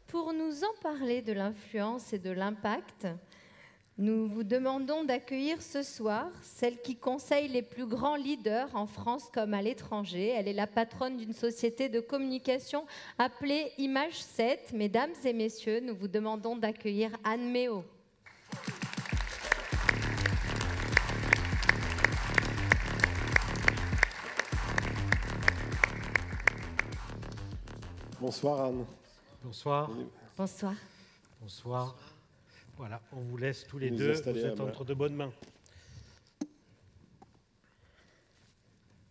Pour nous en parler de l'influence et de l'impact, nous vous demandons d'accueillir ce soir celle qui conseille les plus grands leaders en France comme à l'étranger. Elle est la patronne d'une société de communication appelée Image 7. Mesdames et messieurs, nous vous demandons d'accueillir Anne Méo. Bonsoir Anne. Bonsoir. Bonsoir. Bonsoir. Voilà, on vous laisse tous les deux, vous êtes entre de bonnes mains.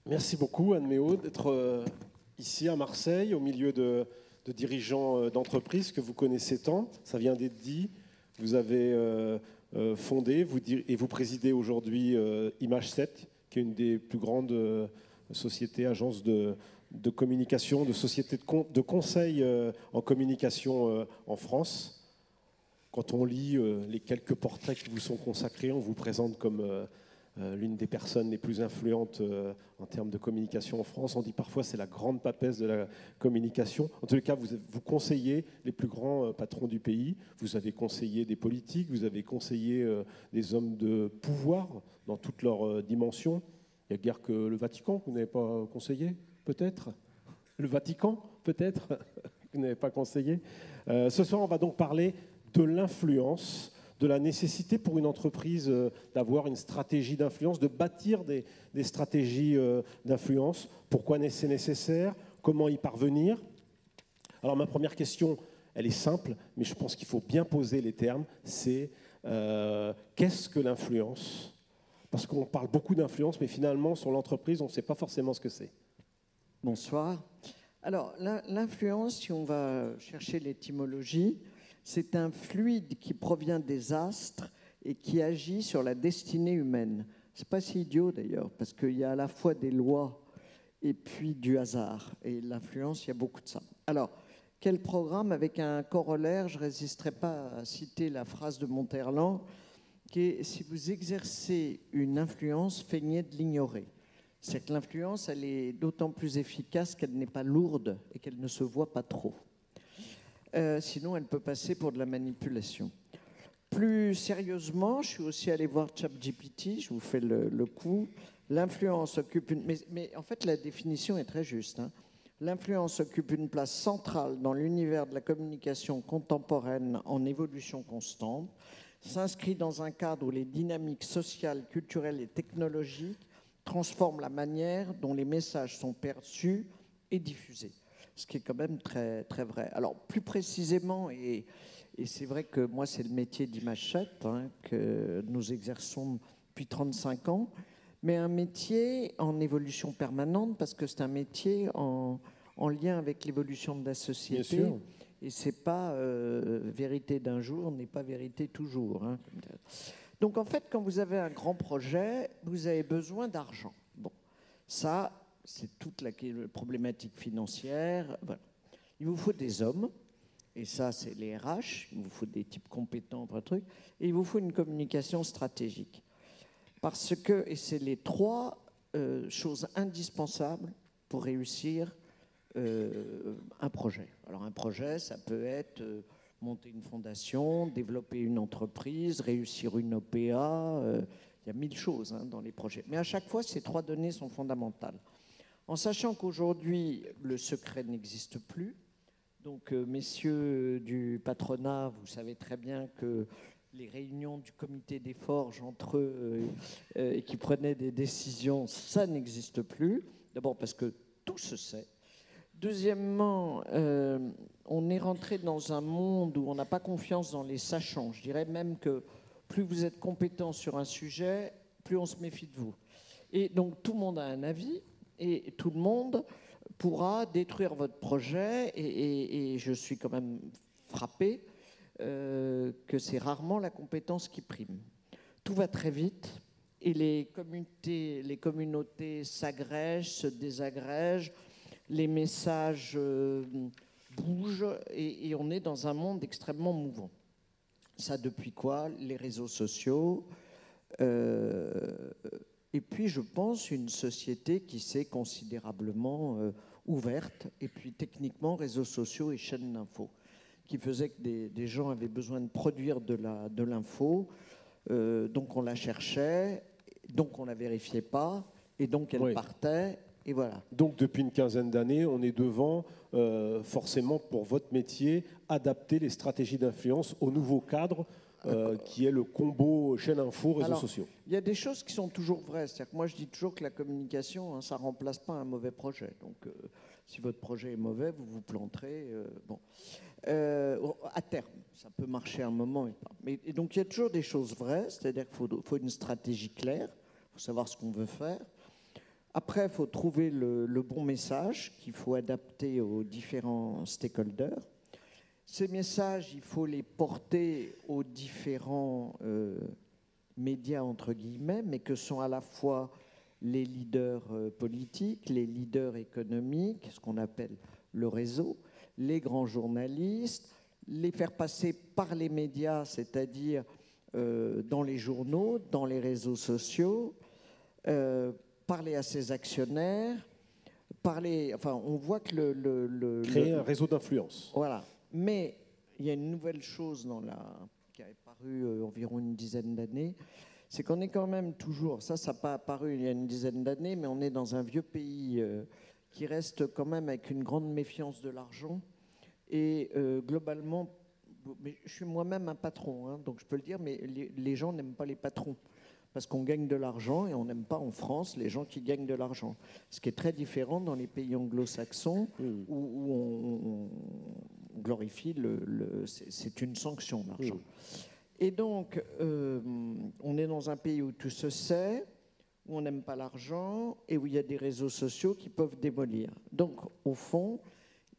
Merci beaucoup Anne Méo d'être ici à Marseille, au milieu de dirigeants d'entreprises que vous connaissez tant. Ça vient d'être dit. Vous avez fondé et vous présidez aujourd'hui Image 7, qui est une des plus grandes sociétés, agences de communication, de sociétés de conseil en communication en France. Quand on lit les quelques portraits qui vous sont consacrés, on vous présente comme l'une des personnes les plus influentes en termes de communication en France. On dit parfois c'est la grande papesse de la communication. En tous les cas, vous conseillez les plus grands patrons du pays. Vous avez conseillé des politiques, vous avez conseillé des hommes de pouvoir dans toutes leurs dimensions. Il n'y a guère que le Vatican que vous n'avez pas conseillé, peut-être. Le Vatican, peut-être, que vous n'avez pas conseillé. Ce soir, on va donc parler de l'influence, de la nécessité pour une entreprise d'avoir une stratégie d'influence, de bâtir des stratégies d'influence. Pourquoi c'est nécessaire? Comment y parvenir? Alors ma première question, elle est simple, mais je pense qu'il faut bien poser les termes. C'est qu'est-ce que l'influence? Parce qu'on parle beaucoup d'influence, mais finalement, sur l'entreprise, on ne sait pas forcément ce que c'est. Bonsoir. Alors, l'influence, si on va chercher l'étymologie, c'est un fluide qui provient des astres et qui agit sur la destinée humaine. Ce n'est pas si idiot d'ailleurs, parce qu'il y a à la fois des lois et puis du hasard. Et l'influence, il y a beaucoup de ça. Alors, quel programme avec un corollaire? Je ne résisterai pas à citer la phrase de Monterland, qui est « Si vous exercez une influence, feignez de l'ignorer ». C'est que l'influence, elle est d'autant plus efficace qu'elle n'est pas lourde et qu'elle ne se voit pas trop. Sinon, elle peut passer pour de la manipulation. Plus sérieusement, je suis aussi allé voir ChatGPT, je vous fais le coup. L'influence occupe une... Mais en fait, la définition est très juste. Hein. L'influence occupe une place centrale dans l'univers de la communication contemporaine en évolution constante, s'inscrit dans un cadre où les dynamiques sociales, culturelles et technologiques transforment la manière dont les messages sont perçus et diffusés. Ce qui est quand même très, très vrai. Alors, plus précisément, et c'est vrai que moi, c'est le métier d'Image 7 que nous exerçons depuis 35 ans, mais un métier en évolution permanente, parce que c'est un métier en lien avec l'évolution de la société. Bien sûr. Et c'est pas vérité d'un jour, n'est pas vérité toujours. Hein. Donc, en fait, quand vous avez un grand projet, vous avez besoin d'argent. Bon, ça... c'est toute la problématique financière. Voilà. Il vous faut des hommes, et ça, c'est les RH. Il vous faut des types compétents pour un truc. Et il vous faut une communication stratégique. Parce que, et c'est les trois choses indispensables pour réussir un projet. Alors, un projet, ça peut être monter une fondation, développer une entreprise, réussir une OPA. Il y a 1000 choses dans les projets. Mais à chaque fois, ces trois données sont fondamentales. En sachant qu'aujourd'hui, le secret n'existe plus. Donc, messieurs du patronat, vous savez très bien que les réunions du comité des forges entre eux et qui prenaient des décisions, ça n'existe plus. D'abord parce que tout se sait. Deuxièmement, on est rentré dans un monde où on n'a pas confiance dans les sachants. Je dirais même que plus vous êtes compétent sur un sujet, plus on se méfie de vous. Et donc, tout le monde a un avis. Et tout le monde pourra détruire votre projet. Et je suis quand même frappé que c'est rarement la compétence qui prime. Tout va très vite et les communautés s'agrègent, se désagrègent, les messages bougent et on est dans un monde extrêmement mouvant. Ça depuis quoi? Les réseaux sociaux. Et puis, je pense, une société qui s'est considérablement ouverte, et puis techniquement, réseaux sociaux et chaînes d'infos. qui faisait que des gens avaient besoin de produire de l'info. Donc on la cherchait, donc on la vérifiait pas, et donc elle partait, et voilà. Donc depuis une quinzaine d'années, on est devant, forcément pour votre métier, adapter les stratégies d'influence au nouveau cadre qui est le combo chaîne info, réseaux sociaux. Il y a des choses qui sont toujours vraies. C'est-à-dire que moi, je dis toujours que la communication, hein, ça ne remplace pas un mauvais projet. Donc, si votre projet est mauvais, vous vous planterez. À terme, ça peut marcher un moment. Et donc, il y a toujours des choses vraies. C'est-à-dire qu'il faut une stratégie claire. Il faut savoir ce qu'on veut faire. Après, il faut trouver le bon message qu'il faut adapter aux différents stakeholders. Ces messages, il faut les porter aux différents médias, entre guillemets, mais que sont à la fois les leaders politiques, les leaders économiques, ce qu'on appelle le réseau, les grands journalistes, les faire passer par les médias, c'est-à-dire dans les journaux, dans les réseaux sociaux, parler à ses actionnaires, on voit que créer un réseau d'influence. Voilà. Mais il y a une nouvelle chose qui a apparu environ une dizaine d'années, c'est qu'on est quand même toujours, ça n'a pas apparu il y a une dizaine d'années, mais on est dans un vieux pays qui reste quand même avec une grande méfiance de l'argent. Et globalement, mais je suis moi-même un patron, hein, donc je peux le dire, mais les gens n'aiment pas les patrons. Parce qu'on gagne de l'argent et on n'aime pas en France les gens qui gagnent de l'argent. Ce qui est très différent dans les pays anglo-saxons où on glorifie, c'est une sanction, l'argent. Et donc, on est dans un pays où tout se sait, où on n'aime pas l'argent et où il y a des réseaux sociaux qui peuvent démolir. Donc, au fond,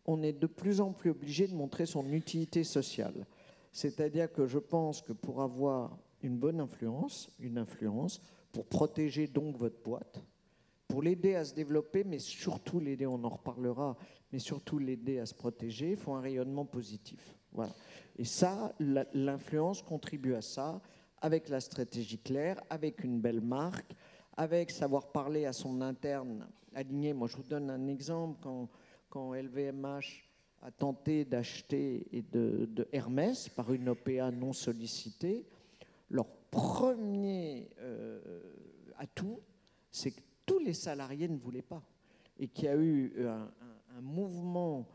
on est de plus en plus obligé de montrer son utilité sociale. C'est-à-dire que je pense que pour avoir une bonne influence, pour protéger donc votre boîte, pour l'aider à se développer, mais surtout l'aider, on en reparlera, mais surtout l'aider à se protéger, il faut un rayonnement positif. Voilà. Et ça, l'influence contribue à ça, avec la stratégie claire, avec une belle marque, avec savoir parler à son interne aligné. Moi, je vous donne un exemple. Quand LVMH a tenté d'acheter de Hermès par une OPA non sollicitée, leur premier atout, c'est que tous les salariés ne voulaient pas. Et qu'il y a eu un mouvement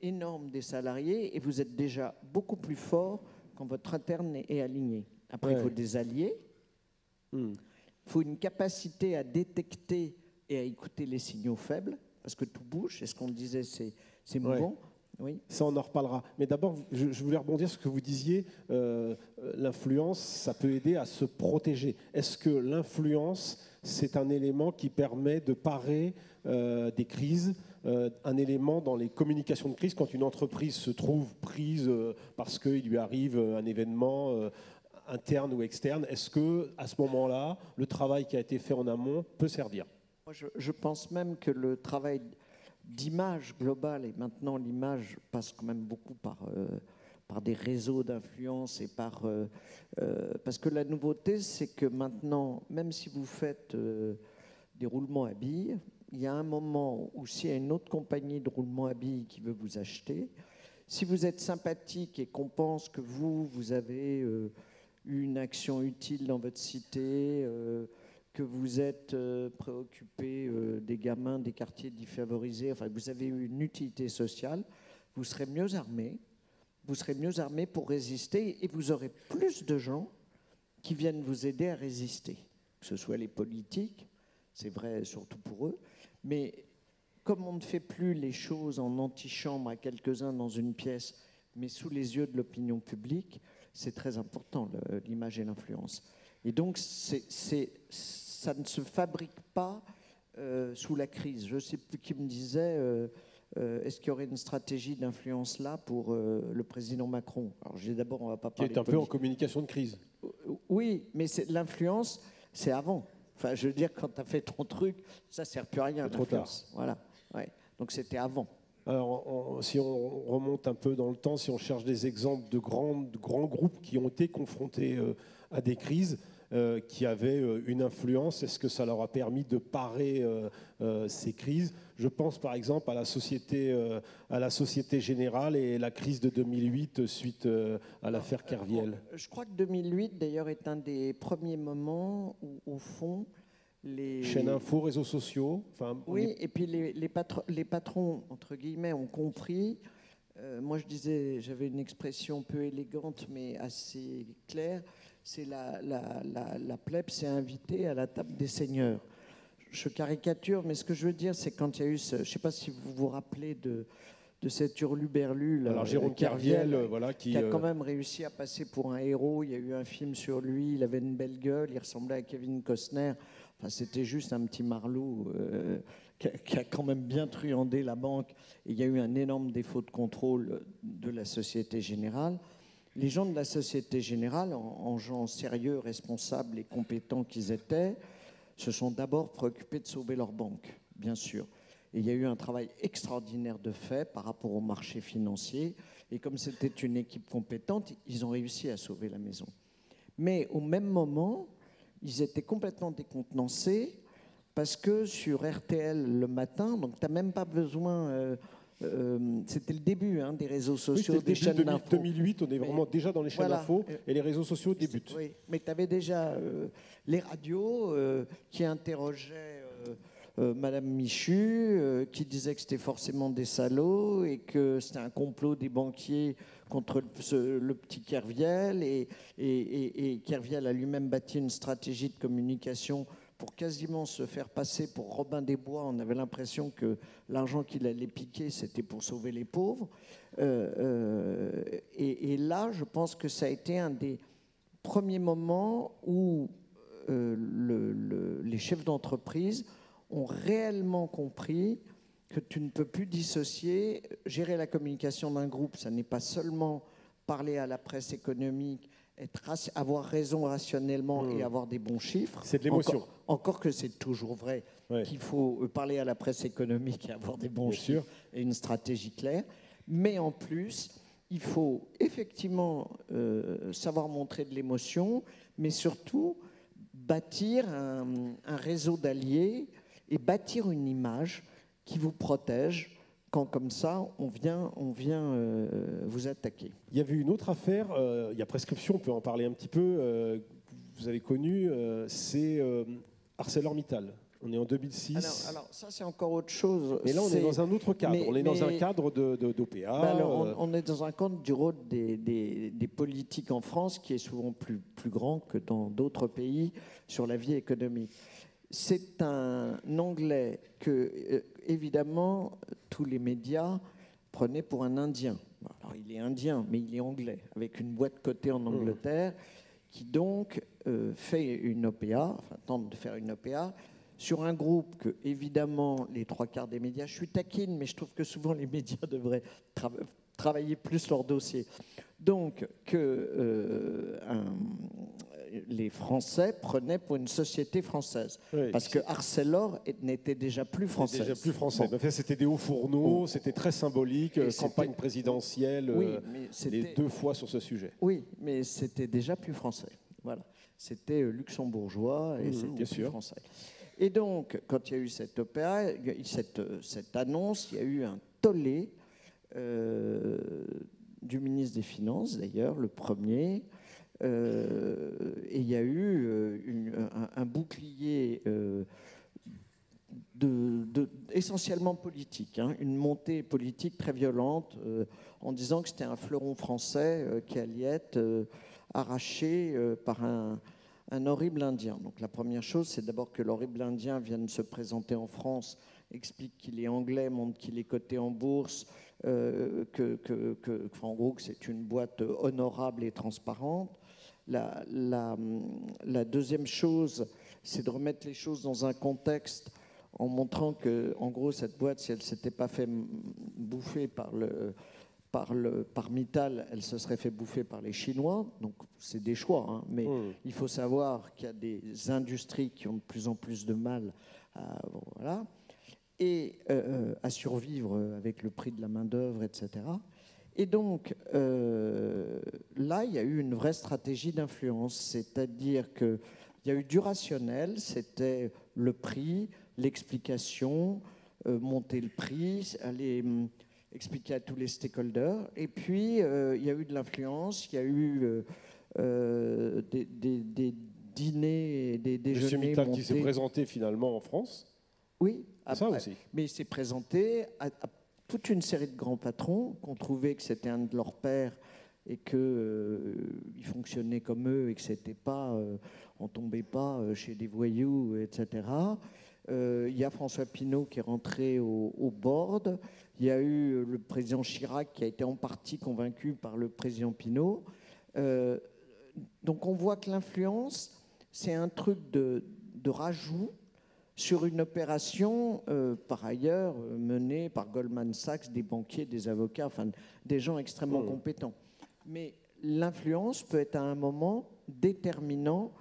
énorme des salariés, et vous êtes déjà beaucoup plus fort quand votre interne est aligné. Après, il faut des alliés. Il faut une capacité à détecter et à écouter les signaux faibles, parce que tout bouge, et ce qu'on disait, c'est mouvant. Oui. Ça, on en reparlera. Mais d'abord, je voulais rebondir sur ce que vous disiez. L'influence, ça peut aider à se protéger. Est-ce que l'influence, c'est un élément qui permet de parer des crises, un élément dans les communications de crise, quand une entreprise se trouve prise parce qu'il lui arrive un événement interne ou externe, est-ce qu'à ce moment-là, le travail qui a été fait en amont peut servir ? Moi, je pense même que le travail d'image globale, et maintenant l'image passe quand même beaucoup par des réseaux d'influence et parce que la nouveauté, c'est que maintenant, même si vous faites des roulements à billes, il y a un moment où s'il y a une autre compagnie de roulements à billes qui veut vous acheter, si vous êtes sympathique et qu'on pense que vous avez eu une action utile dans votre cité, que vous êtes préoccupé des gamins des quartiers défavorisés, enfin vous avez eu une utilité sociale, vous serez mieux armé. Vous serez mieux armé pour résister et vous aurez plus de gens qui viennent vous aider à résister. Que ce soit les politiques, c'est vrai surtout pour eux, mais comme on ne fait plus les choses en antichambre à quelques-uns dans une pièce, mais sous les yeux de l'opinion publique, c'est très important, l'image et l'influence. Et donc, ça ne se fabrique pas sous la crise. Je ne sais plus qui me disait... est-ce qu'il y aurait une stratégie d'influence là pour le président Macron? Alors, d'abord, on ne va pas parler. Qui est un peu en communication de crise. Oui, mais l'influence, c'est avant. Enfin, je veux dire, quand tu as fait ton truc, ça ne sert plus à rien. Trop tard. Voilà. Ouais. Donc, c'était avant. Alors, si on remonte un peu dans le temps, si on cherche des exemples de grands groupes qui ont été confrontés à des crises, qui avaient une influence. Est-ce que ça leur a permis de parer ces crises? Je pense par exemple à la Société Générale et la crise de 2008 suite à l'affaire Kerviel. Je crois que 2008, d'ailleurs, est un des premiers moments où, au fond, les chaînes info, réseaux sociaux. Oui, et puis les patrons, entre guillemets, ont compris. Moi, j'avais une expression peu élégante, mais assez claire. C'est la plèbe s'est invitée à la table des seigneurs. Je caricature, mais ce que je veux dire, c'est quand il y a eu je ne sais pas si vous vous rappelez de cet hurluberlu. Alors Jérôme Kerviel, qui a quand même réussi à passer pour un héros. Il y a eu un film sur lui, il avait une belle gueule, il ressemblait à Kevin Costner. Enfin, c'était juste un petit marlou qui a quand même bien truandé la banque. Et il y a eu un énorme défaut de contrôle de la Société Générale. Les gens de la Société Générale, en gens sérieux, responsables et compétents qu'ils étaient, se sont d'abord préoccupés de sauver leur banque, bien sûr. Et il y a eu un travail extraordinaire de fait par rapport au marché financier. Et comme c'était une équipe compétente, ils ont réussi à sauver la maison. Mais au même moment, ils étaient complètement décontenancés parce que sur RTL le matin, donc tu n'as même pas besoin... c'était le début des réseaux sociaux, des chaînes d'info. 2008, on est vraiment déjà dans les chaînes d'info et les réseaux sociaux débutent. Oui, mais tu avais déjà les radios qui interrogeaient Madame Michu, qui disait que c'était forcément des salauds et que c'était un complot des banquiers contre le petit Kerviel. Et Kerviel a lui-même bâti une stratégie de communication pour quasiment se faire passer pour Robin des Bois. On avait l'impression que l'argent qu'il allait piquer, c'était pour sauver les pauvres. Et là, je pense que ça a été un des premiers moments où les chefs d'entreprise ont réellement compris que tu ne peux plus dissocier. Gérer la communication d'un groupe, ça n'est pas seulement parler à la presse économique, avoir raison rationnellement et avoir des bons chiffres. C'est de l'émotion. Encore que c'est toujours vrai qu'il faut parler à la presse économique et avoir des bons chiffres et une stratégie claire. Mais en plus, il faut effectivement savoir montrer de l'émotion, mais surtout bâtir un réseau d'alliés et bâtir une image qui vous protège quand, comme ça, on vient vous attaquer. Il y avait une autre affaire, il y a prescription, on peut en parler un petit peu, vous avez connu, c'est ArcelorMittal. On est en 2006. Alors ça, c'est encore autre chose. Et là, on est dans un autre cadre. On est dans un cadre d'OPA. On est dans un cadre du rôle des politiques en France qui est souvent plus grand que dans d'autres pays sur la vie économique. C'est un Anglais que, évidemment, tous les médias prenaient pour un Indien. Alors, il est indien, mais il est anglais, avec une boîte cotée en Angleterre, qui donc fait une OPA, enfin tente de faire une OPA, sur un groupe que, évidemment, les trois quarts des médias, je suis taquine, mais je trouve que souvent les médias devraient travailler plus leur dossier. Donc, les Français prenaient pour une société française. Oui, parce que Arcelor n'était déjà plus français. Déjà plus français. Bon. C'était des hauts fourneaux, c'était très symbolique, campagne présidentielle, les 2 fois sur ce sujet. Oui, mais c'était déjà plus français. Voilà. C'était luxembourgeois et c'était plus français. Et donc, quand il y a eu cette OPA, cette annonce, il y a eu un tollé du ministre des Finances, d'ailleurs, le premier. Et il y a eu un bouclier essentiellement politique, une montée politique très violente en disant que c'était un fleuron français qui allait être arraché par un horrible Indien. Donc la première chose, c'est d'abord que l'horrible Indien vienne se présenter en France, explique qu'il est anglais, montre qu'il est coté en bourse, en gros que c'est une boîte honorable et transparente. La deuxième chose, c'est de remettre les choses dans un contexte en montrant que, en gros, cette boîte, si elle ne s'était pas fait bouffer par Mittal, elle se serait fait bouffer par les Chinois. Donc, c'est des choix. Mais il faut savoir qu'il y a des industries qui ont de plus en plus de mal à survivre avec le prix de la main-d'œuvre, etc. Et donc, là, il y a eu une vraie stratégie d'influence, c'est-à-dire qu'il y a eu du rationnel, c'était le prix, l'explication, monter le prix, aller expliquer à tous les stakeholders, et puis il y a eu de l'influence, il y a eu des dîners, des déjeuners Monsieur Mittal montés. qui s'est présenté finalement en France. Oui, ça aussi. Mais il s'est présenté à toute une série de grands patrons qui ont trouvé que c'était un de leurs pairs et qu'ils fonctionnaient comme eux et que c'était pas, on tombait pas chez des voyous, etc. Il y a François Pinault qui est rentré au board. Il y a eu le président Chirac qui a été en partie convaincu par le président Pinault. Donc on voit que l'influence, c'est un truc de rajout sur une opération, par ailleurs, menée par Goldman Sachs, des banquiers, des avocats, enfin des gens extrêmement compétents. Mais l'influence peut être à un moment déterminant,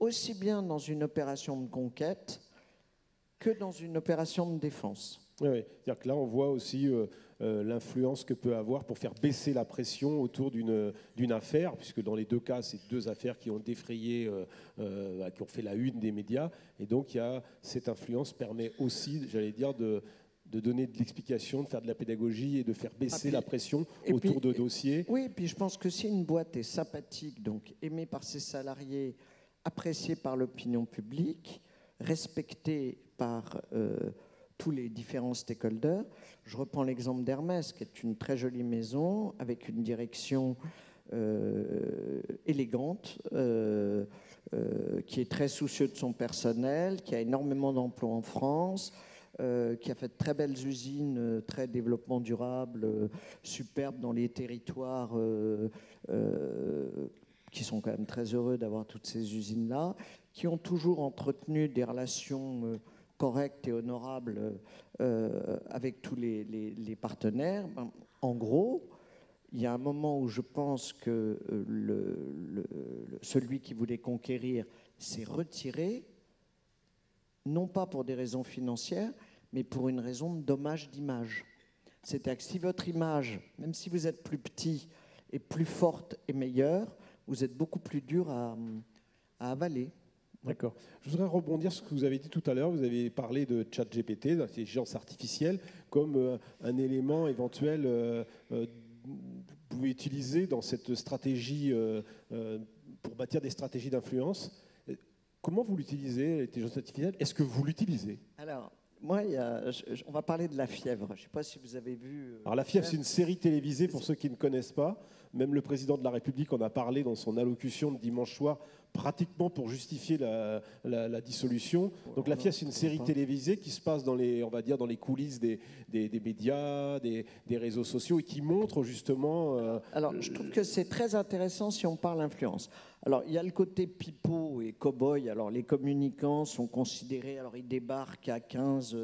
aussi bien dans une opération de conquête que dans une opération de défense. Oui, c'est-à-dire que là, on voit aussi l'influence que peut avoir pour faire baisser la pression autour d'une affaire, puisque dans les deux cas, c'est deux affaires qui ont défrayé, qui ont fait la une des médias. Et donc, cette influence permet aussi, j'allais dire, de donner de l'explication, de faire de la pédagogie et de faire baisser la pression autour de dossiers. Oui, puis je pense que si une boîte est sympathique, donc aimée par ses salariés, appréciée par l'opinion publique, respectée par tous les différents stakeholders. Je reprends l'exemple d'Hermès, qui est une très jolie maison avec une direction élégante, qui est très soucieux de son personnel, qui a énormément d'emplois en France, qui a fait de très belles usines, très développement durable, superbes dans les territoires, qui sont quand même très heureux d'avoir toutes ces usines-là, qui ont toujours entretenu des relations correctes et honorables avec tous les partenaires. En gros, il y a un moment où je pense que celui qui voulait conquérir s'est retiré, non pas pour des raisons financières, mais pour une raison de dommage d'image. C'est-à-dire que si votre image, même si vous êtes plus petit, est plus forte et meilleure, vous êtes beaucoup plus dur à avaler. D'accord. Je voudrais rebondir sur ce que vous avez dit tout à l'heure. Vous avez parlé de ChatGPT, d'intelligence artificielle, comme un élément éventuel que vous pouvez utiliser dans cette stratégie pour bâtir des stratégies d'influence. Comment vous l'utilisez, l'intelligence artificielle? Est-ce que vous l'utilisez? Alors, moi, on va parler de La Fièvre. Je ne sais pas si vous avez vu... Alors, La Fièvre, c'est une série télévisée, pour ceux qui ne connaissent pas. Même le président de la République en a parlé dans son allocution de dimanche soir, pratiquement pour justifier la dissolution. Donc La Fièvre, c'est une série télévisée qui se passe dans les, on va dire, dans les coulisses des médias, des réseaux sociaux, et qui montre justement... Alors, je trouve que c'est très intéressant si on parle influence. Alors, il y a le côté pipeau et cow-boy. Alors, les communicants sont considérés... Alors, ils débarquent à 15...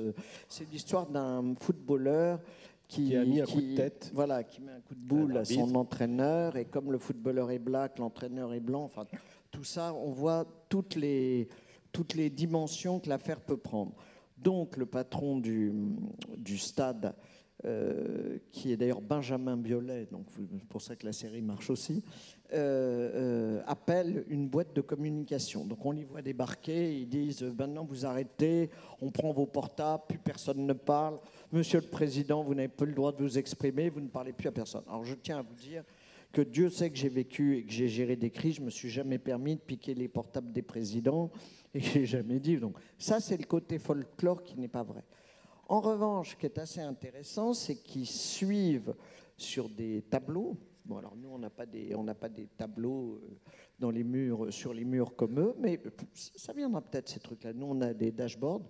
c'est l'histoire d'un footballeur qui a mis un coup de tête. Voilà, qui met un coup de boule à son entraîneur. Et comme le footballeur est black, l'entraîneur est blanc. Enfin, tout ça, on voit toutes les dimensions que l'affaire peut prendre. Donc, le patron du stade, qui est d'ailleurs Benjamin Biolay, donc c'est pour ça que la série marche aussi, appelle une boîte de communication. Donc on les voit débarquer, ils disent maintenant vous arrêtez, on prend vos portables, plus personne ne parle. Monsieur le Président, vous n'avez plus le droit de vous exprimer, vous ne parlez plus à personne. Alors je tiens à vous dire que Dieu sait que j'ai vécu et que j'ai géré des crises, je ne me suis jamais permis de piquer les portables des présidents et que je n'ai jamais dit. Donc ça c'est le côté folklore qui n'est pas vrai. En revanche, ce qui est assez intéressant, c'est qu'ils suivent sur des tableaux. Bon, alors nous, on n'a pas des tableaux dans les murs, sur les murs comme eux, mais ça viendra peut-être ces trucs-là. Nous, on a des dashboards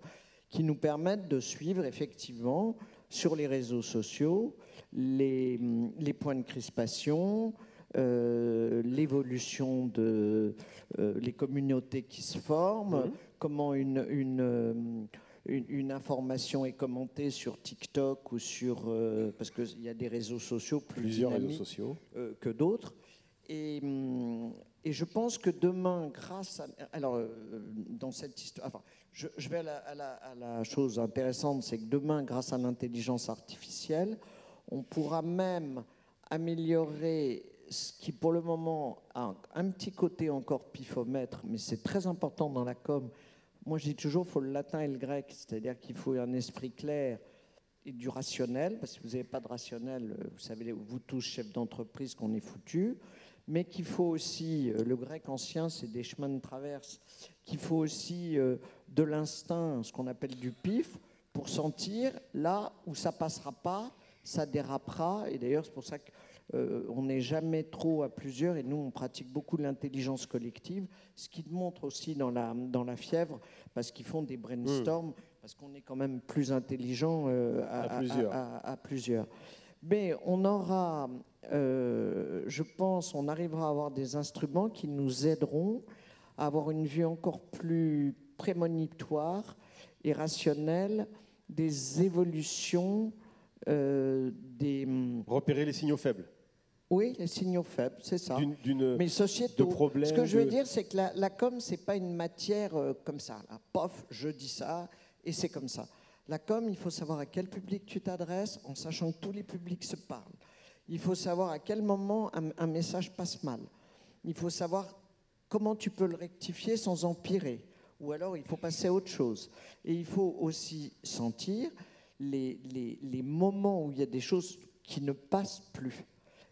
qui nous permettent de suivre effectivement sur les réseaux sociaux les points de crispation, l'évolution de les communautés qui se forment, comment une information est commentée sur TikTok ou sur... parce qu'il y a des réseaux sociaux plusieurs réseaux sociaux que d'autres. Et je pense que demain, grâce à... Alors, dans cette histoire... Enfin, je vais à la chose intéressante, c'est que demain, grâce à l'intelligence artificielle, on pourra même améliorer ce qui, pour le moment, a un petit côté encore pifomètre, mais c'est très important dans la com. Moi, je dis toujours, il faut le latin et le grec, c'est-à-dire qu'il faut un esprit clair et du rationnel, parce que si vous n'avez pas de rationnel, vous savez, vous tous, chefs d'entreprise, qu'on est foutus, mais qu'il faut aussi, le grec ancien, c'est des chemins de traverse, qu'il faut aussi de l'instinct, ce qu'on appelle du pif, pour sentir là où ça passera pas, ça dérapera, et d'ailleurs, c'est pour ça qu'on n'est jamais trop à plusieurs, et nous, on pratique beaucoup de l'intelligence collective, ce qui montre aussi dans la fièvre, parce qu'ils font des brainstorms, parce qu'on est quand même plus intelligent à plusieurs. Mais on aura, je pense, on arrivera à avoir des instruments qui nous aideront à avoir une vue encore plus prémonitoire et rationnelle des évolutions Repérer les signaux faibles. Oui, les signaux faibles, c'est ça. Mais De sociétaux. problèmes, ce que je veux dire, c'est que la com, c'est pas une matière comme ça. Là. Pof, je dis ça, et c'est comme ça. La com, il faut savoir à quel public tu t'adresses, en sachant que tous les publics se parlent. Il faut savoir à quel moment un message passe mal. Il faut savoir comment tu peux le rectifier sans empirer. Ou alors, il faut passer à autre chose. Et il faut aussi sentir les moments où il y a des choses qui ne passent plus.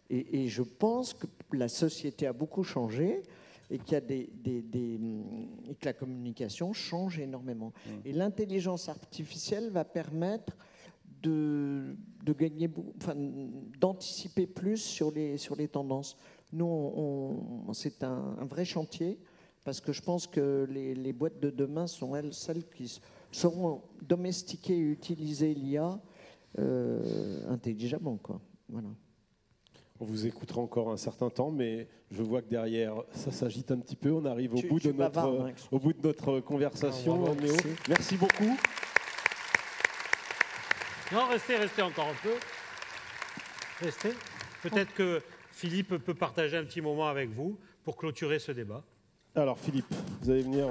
Et je pense que la société a beaucoup changé et qu'il y a et que la communication change énormément. Et l'intelligence artificielle va permettre de gagner, d'anticiper plus sur les tendances. Nous, c'est un vrai chantier parce que je pense que les boîtes de demain sont celles qui sauront domestiquer et utiliser l'IA intelligemment, quoi. Voilà. On vous écoutera encore un certain temps, mais je vois que derrière, ça s'agite un petit peu. On arrive au bout de notre conversation. Merci beaucoup. Non, restez encore un peu. Restez. Peut-être que Philippe peut partager un petit moment avec vous pour clôturer ce débat. Alors Philippe, vous allez venir...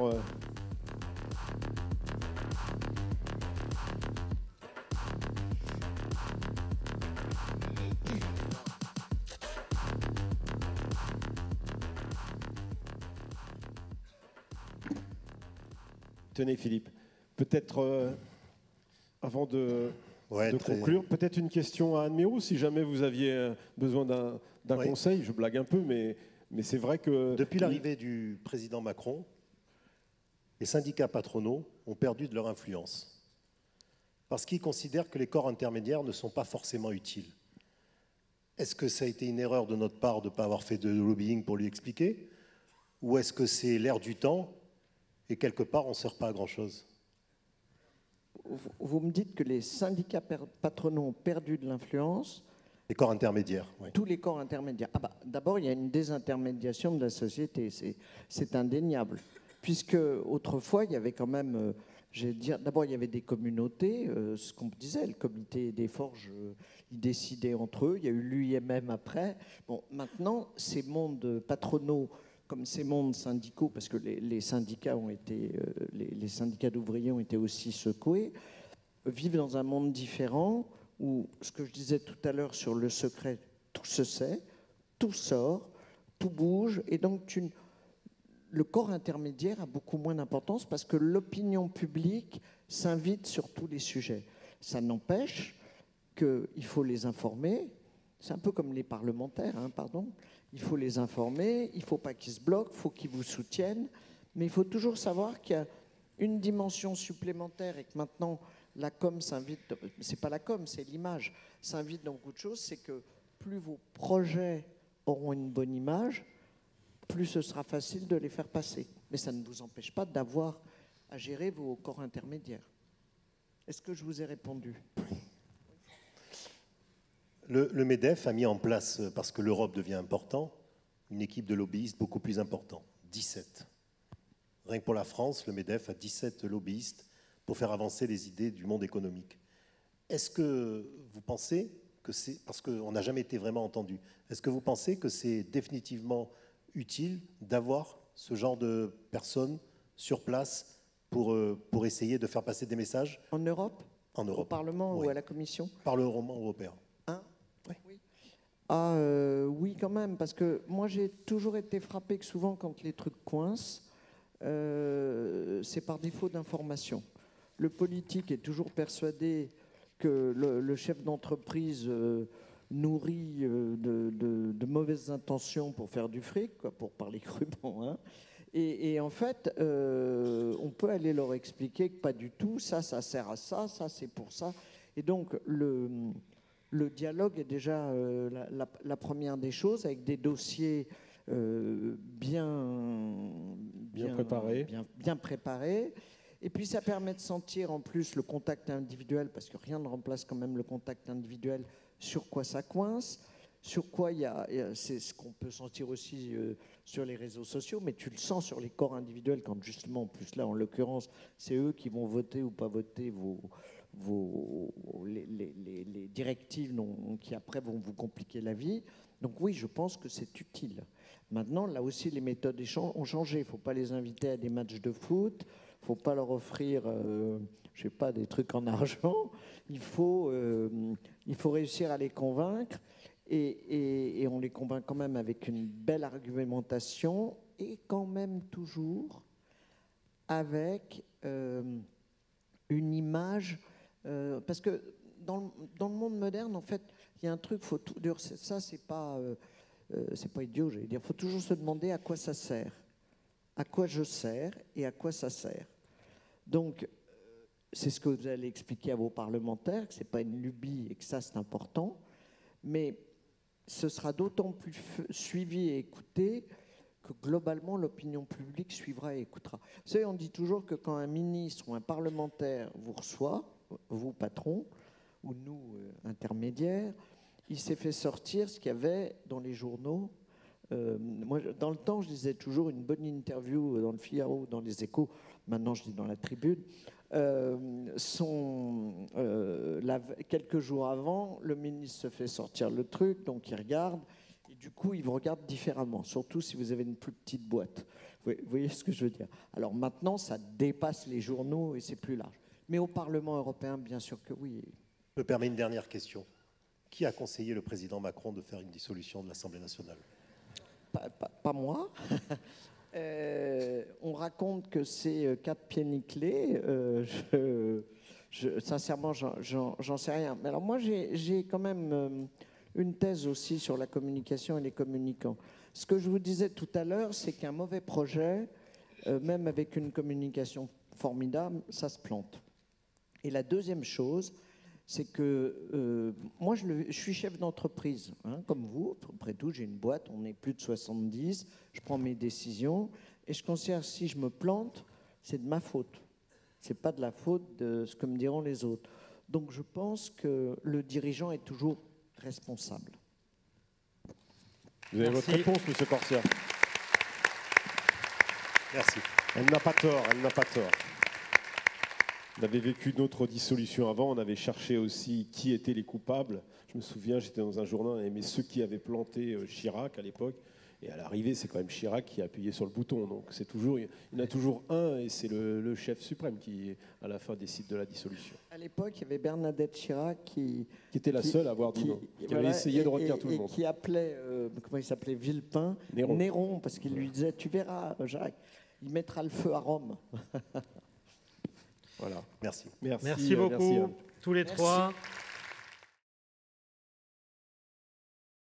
Tenez Philippe, peut-être avant de conclure, peut-être une question à Anne Méo, si jamais vous aviez besoin d'un conseil, je blague un peu, mais c'est vrai que... Depuis l'arrivée du président Macron, les syndicats patronaux ont perdu de leur influence, parce qu'ils considèrent que les corps intermédiaires ne sont pas forcément utiles. Est-ce que ça a été une erreur de notre part de ne pas avoir fait de lobbying pour lui expliquer, ou est-ce que c'est l'air du temps et quelque part, on ne sert pas à grand-chose? Vous me dites que les syndicats patronaux ont perdu de l'influence. Les corps intermédiaires, oui. Tous les corps intermédiaires. D'abord, il y a une désintermédiation de la société, c'est indéniable. Puisque autrefois, il y avait quand même, d'abord, il y avait des communautés, ce qu'on disait, le comité des forges, ils décidaient entre eux, il y a eu l'UIMM après. Bon, maintenant, ces mondes patronaux, comme ces mondes syndicaux, parce que les syndicats ont été, les syndicats d'ouvriers ont été aussi secoués, vivent dans un monde différent où, ce que je disais tout à l'heure sur le secret, tout se sait, tout sort, tout bouge, et donc le corps intermédiaire a beaucoup moins d'importance parce que l'opinion publique s'invite sur tous les sujets. Ça n'empêche qu'il faut les informer, c'est un peu comme les parlementaires, pardon. Il faut les informer, il ne faut pas qu'ils se bloquent, il faut qu'ils vous soutiennent, mais il faut toujours savoir qu'il y a une dimension supplémentaire et que maintenant la com s'invite, c'est pas la com, c'est l'image, s'invite dans beaucoup de choses, c'est que plus vos projets auront une bonne image, plus ce sera facile de les faire passer. Mais ça ne vous empêche pas d'avoir à gérer vos corps intermédiaires. Est-ce que je vous ai répondu ? Le MEDEF a mis en place, parce que l'Europe devient important, une équipe de lobbyistes beaucoup plus importante, 17. Rien que pour la France, le MEDEF a 17 lobbyistes pour faire avancer les idées du monde économique. Est-ce que vous pensez que c'est, parce qu'on n'a jamais été vraiment entendu, est-ce que vous pensez que c'est définitivement utile d'avoir ce genre de personnes sur place pour essayer de faire passer des messages? En Europe ? En Europe. Au Parlement ou à la Commission ? Parlement européen. Oui. Oui, quand même, parce que moi j'ai toujours été frappé que souvent quand les trucs coincent, c'est par défaut d'information. Le politique est toujours persuadé que le chef d'entreprise nourrit de mauvaises intentions pour faire du fric, quoi, pour parler crûment. Hein. Et en fait, on peut aller leur expliquer que pas du tout, ça sert à ça, ça c'est pour ça. Et donc le dialogue est déjà la première des choses, avec des dossiers bien préparés. Et puis ça permet de sentir en plus le contact individuel, parce que rien ne remplace quand même le contact individuel, sur quoi ça coince, sur quoi c'est ce qu'on peut sentir aussi sur les réseaux sociaux, mais tu le sens sur les corps individuels quand justement, en plus là en l'occurrence, c'est eux qui vont voter ou pas voter les directives qui après vont vous compliquer la vie. Donc oui, je pense que c'est utile. Maintenant, là aussi, les méthodes ont changé. Il ne faut pas les inviter à des matchs de foot. Il ne faut pas leur offrir, je sais pas, des trucs en argent. Il faut réussir à les convaincre. Et on les convainc quand même avec une belle argumentation et quand même toujours avec une image. Parce que dans le monde moderne, en fait, il y a un truc, ça, c'est pas idiot, j'allais dire. Il faut toujours se demander à quoi ça sert, à quoi je sers et à quoi ça sert. Donc, c'est ce que vous allez expliquer à vos parlementaires, que ce n'est pas une lubie et que ça, c'est important. Mais ce sera d'autant plus suivi et écouté que globalement, l'opinion publique suivra et écoutera. Vous savez, on dit toujours que quand un ministre ou un parlementaire vous reçoit, vous, patron, ou nous, intermédiaires, il s'est fait sortir ce qu'il y avait dans les journaux. Moi, dans le temps, je disais toujours une bonne interview dans le Figaro, dans les Échos. Maintenant, je dis dans la Tribune. Quelques jours avant, le ministre se fait sortir le truc, donc il regarde. Et du coup, il vous regarde différemment, surtout si vous avez une plus petite boîte. Vous voyez ce que je veux dire? Alors maintenant, ça dépasse les journaux et c'est plus large. Mais au Parlement européen, bien sûr que oui. Je me permets une dernière question. Qui a conseillé le président Macron de faire une dissolution de l'Assemblée nationale? Pas moi. On raconte que c'est 4 pieds nickelés. Sincèrement, j'en sais rien. Mais alors moi, j'ai quand même une thèse aussi sur la communication et les communicants. Ce que je vous disais tout à l'heure, c'est qu'un mauvais projet, même avec une communication formidable, ça se plante. Et la deuxième chose, c'est que moi, je suis chef d'entreprise, hein, comme vous. Après tout, j'ai une boîte, on est plus de 70, je prends mes décisions, et je considère que si je me plante, c'est de ma faute. Ce n'est pas de la faute de ce que me diront les autres. Donc je pense que le dirigeant est toujours responsable. Vous avez votre réponse, M. Corsia. Merci. Elle n'a pas tort, elle n'a pas tort. On avait vécu d'autres dissolutions avant, on avait cherché aussi qui étaient les coupables. Je me souviens, j'étais dans un journal, mais ceux qui avaient planté Chirac à l'époque, et à l'arrivée, c'est quand même Chirac qui a appuyé sur le bouton. Donc c'est toujours, il y en a toujours un, et c'est le chef suprême qui, à la fin, décide de la dissolution. À l'époque, il y avait Bernadette Chirac qui était la seule à avoir dit non, qui avait essayé de retenir tout le monde. Et qui appelait, comment il s'appelait, Villepin, Néron, parce qu'il lui disait, tu verras, Jacques, il mettra le feu à Rome. Voilà. Merci. Merci beaucoup, tous les trois.